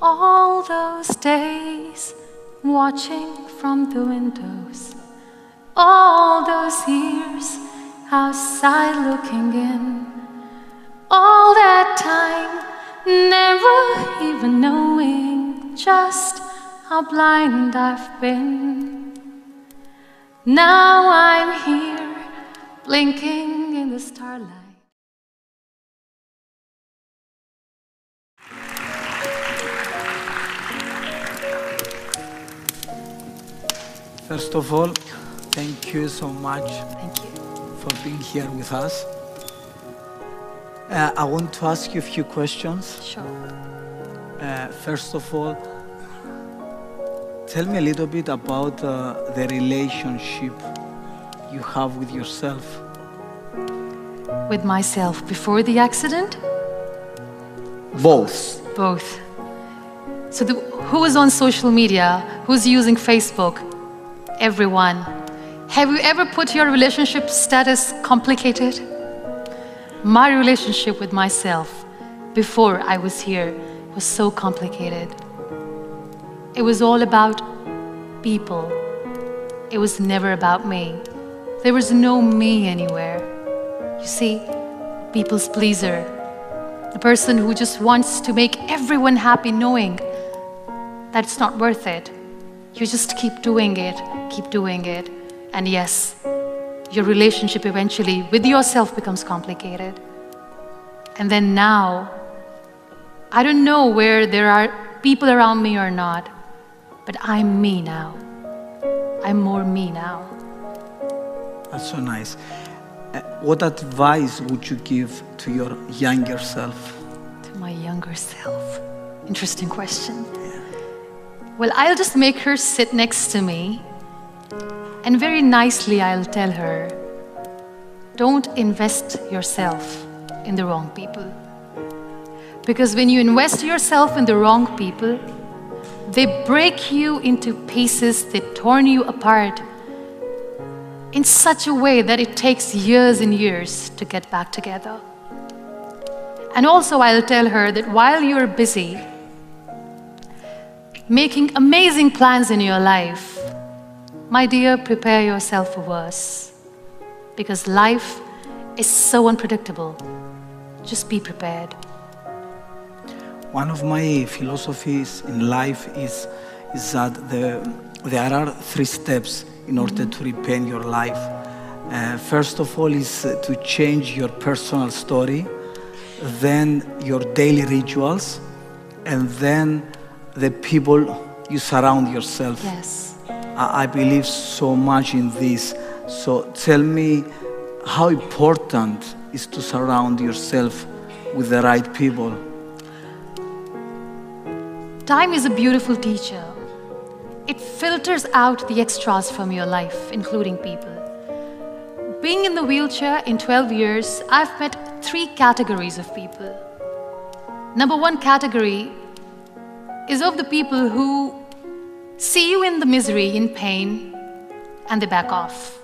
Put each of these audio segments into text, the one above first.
All those days watching from the windows, all those years outside looking in, all that time never even knowing just how blind I've been. Now I'm here blinking in the starlight. First of all, thank you so much. Thank you. For being here with us. I want to ask you a few questions. Sure. First of all, tell me a little bit about the relationship you have with yourself. With myself before the accident? Both. Both. So who is on social media? Who's using Facebook? Everyone. Have you ever put your relationship status complicated? My relationship with myself before I was here was so complicated. It was all about people. It was never about me. There was no me anywhere. You see, people's pleaser. The person who just wants to make everyone happy knowing that it's not worth it. You just keep doing it, and yes, your relationship eventually with yourself becomes complicated. And then now, I don't know where there are people around me or not, but I'm me now. I'm more me now. That's so nice. What advice would you give to your younger self? To my younger self? Interesting question. Well, I'll just make her sit next to me, and very nicely I'll tell her, don't invest yourself in the wrong people. Because when you invest yourself in the wrong people, they break you into pieces, they torn you apart in such a way that it takes years and years to get back together. And also I'll tell her that while you're busy making amazing plans in your life, my dear, prepare yourself for worse. Because life is so unpredictable. Just be prepared. One of my philosophies in life is that there are 3 steps in order to repaint your life. First of all is to change your personal story, then your daily rituals, and then the people you surround yourself. Yes. I believe so much in this. So tell me how important is to surround yourself with the right people. Time is a beautiful teacher. It filters out the extras from your life, including people. Being in the wheelchair in 12 years, I've met 3 categories of people. Number 1 category is of the people who see you in the misery, in pain, and they back off.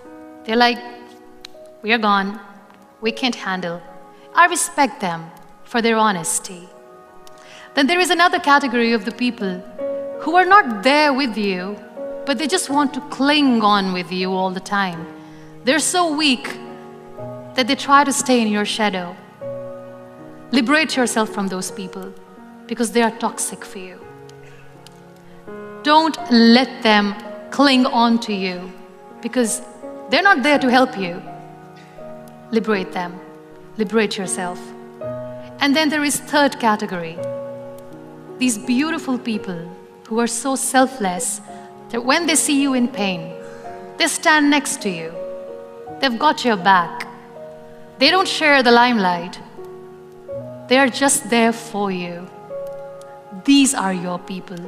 They're like, we are gone, we can't handle. I respect them for their honesty. Then there is another category of the people who are not there with you, but they just want to cling on with you all the time. They're so weak that they try to stay in your shadow. Liberate yourself from those people because they are toxic for you. Don't let them cling on to you because they're not there to help you. Liberate them. Liberate yourself. And then there is 3rd category. These beautiful people who are so selfless that when they see you in pain, they stand next to you. They've got your back. They don't share the limelight. They are just there for you. These are your people.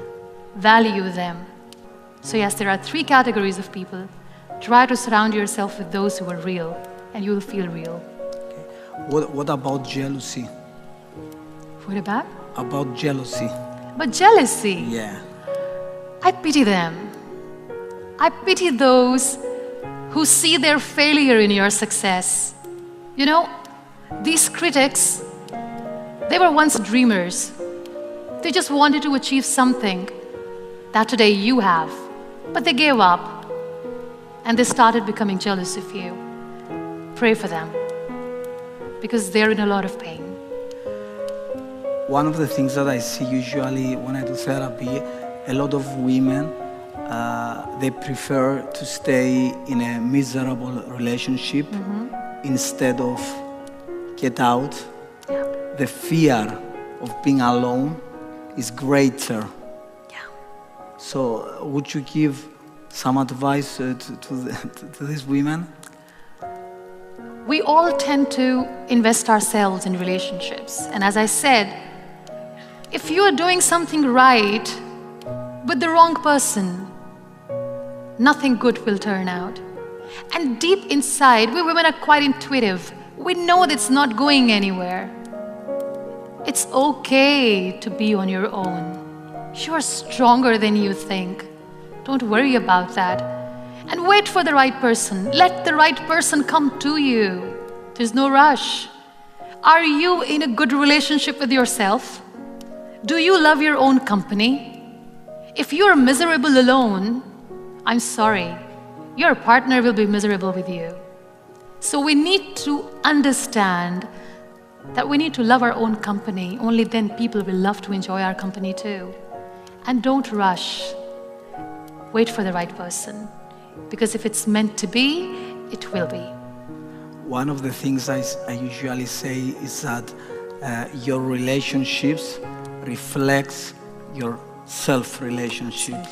Value them. So yes, there are 3 categories of people. Try to surround yourself with those who are real, and you will feel real. Okay. What about jealousy? What about? About jealousy. But jealousy? Yeah. I pity them. I pity those who see their failure in your success. You know, these critics, they were once dreamers. They just wanted to achieve something that today you have, but they gave up and they started becoming jealous of you. Pray for them because they're in a lot of pain. One of the things that I see usually when I do therapy, a lot of women, they prefer to stay in a miserable relationship instead of get out. Yeah. The fear of being alone is greater. Yeah. So would you give some advice to these women? We all tend to invest ourselves in relationships. And as I said, if you are doing something right with the wrong person, nothing good will turn out. And deep inside, we women are quite intuitive. We know that it's not going anywhere. It's okay to be on your own. You are stronger than you think. Don't worry about that. And wait for the right person. Let the right person come to you. There's no rush. Are you in a good relationship with yourself? Do you love your own company? If you're miserable alone, I'm sorry, your partner will be miserable with you. So we need to understand that we need to love our own company. Only then people will love to enjoy our company too. And don't rush. Wait for the right person. Because if it's meant to be, it will be. One of the things I usually say is that your relationships reflects your self-relationship.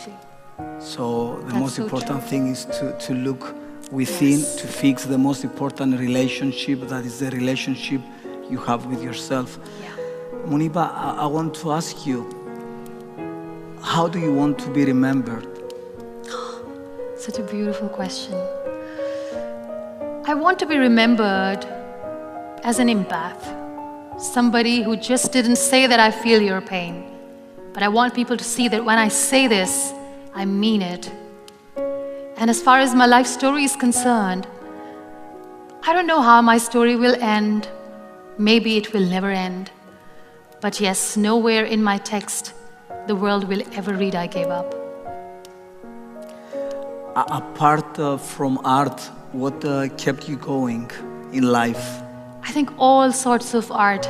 So the most important thing is to look within, to fix the most important relationship, that is the relationship you have with yourself. Yeah. Muniba, I want to ask you, how do you want to be remembered? Such a beautiful question. I want to be remembered as an empath, somebody who just didn't say that I feel your pain, but I want people to see that when I say this, I mean it. And as far as my life story is concerned, I don't know how my story will end. Maybe it will never end. But yes, nowhere in my text the world will ever read I gave up. Apart from art, what kept you going in life? I think all sorts of art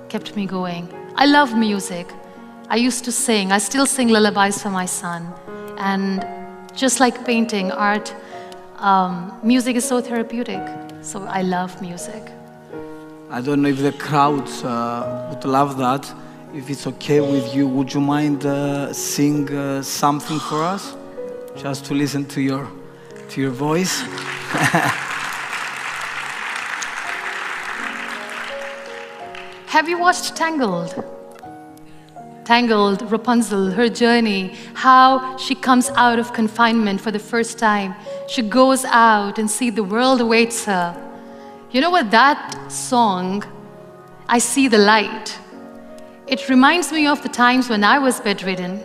kept me going. I love music. I used to sing. I still sing lullabies for my son. And just like painting, art, music is so therapeutic. So I love music. I don't know if the crowds would love that. If it's okay with you, would you mind sing something for us? Just to listen to your voice. Have you watched Tangled? Tangled, Rapunzel, her journey, how she comes out of confinement for the first time. She goes out and sees the world awaits her. You know what, that song, I See the Light, it reminds me of the times when I was bedridden.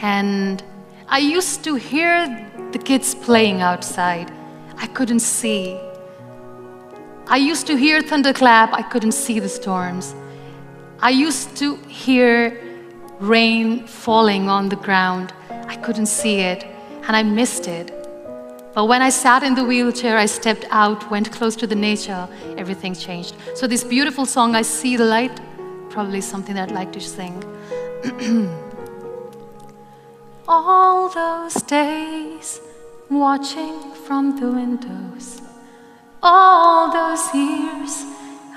And I used to hear the kids playing outside. I couldn't see. I used to hear thunderclap. I couldn't see the storms. I used to hear rain falling on the ground. I couldn't see it, and I missed it. But when I sat in the wheelchair, I stepped out, went close to the nature, everything changed. So this beautiful song, I See the Light, probably something that I'd like to sing. All those days watching from the windows, all those years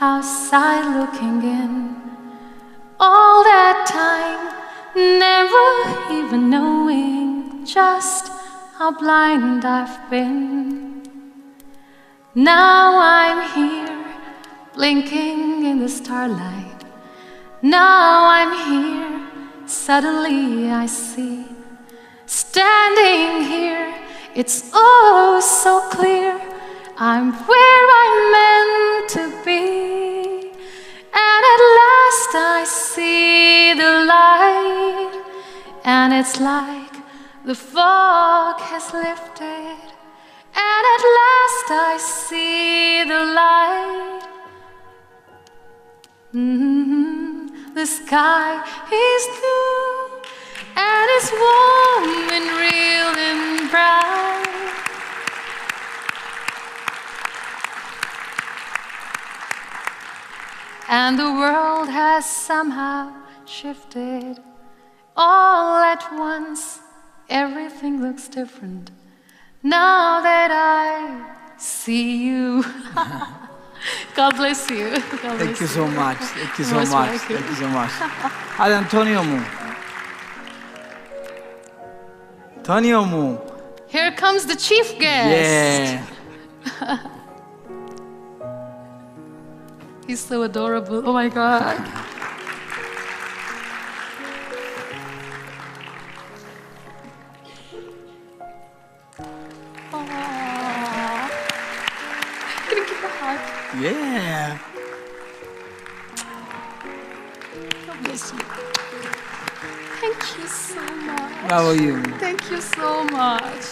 outside looking in, all that time never even knowing just how blind I've been. Now I'm here blinking in the starlight. Now I'm here, suddenly I see. Standing here, it's oh so clear, I'm where I'm meant to be. And at last I see the light, and it's like the fog has lifted. And at last I see the light. The sky is blue and it's warm and real and bright. And the world has somehow shifted all at once. Everything looks different now that I see you. God bless you. God bless Thank you so much. Thank you so Most much. welcome. Thank you so much. Hadi Antonio mu. Antonio mu. Here comes the chief guest. Yeah. He's so adorable. Oh my God. Aww. Can you give a hug? Yeah. God bless you. Thank you so much. How are you? Thank you so much.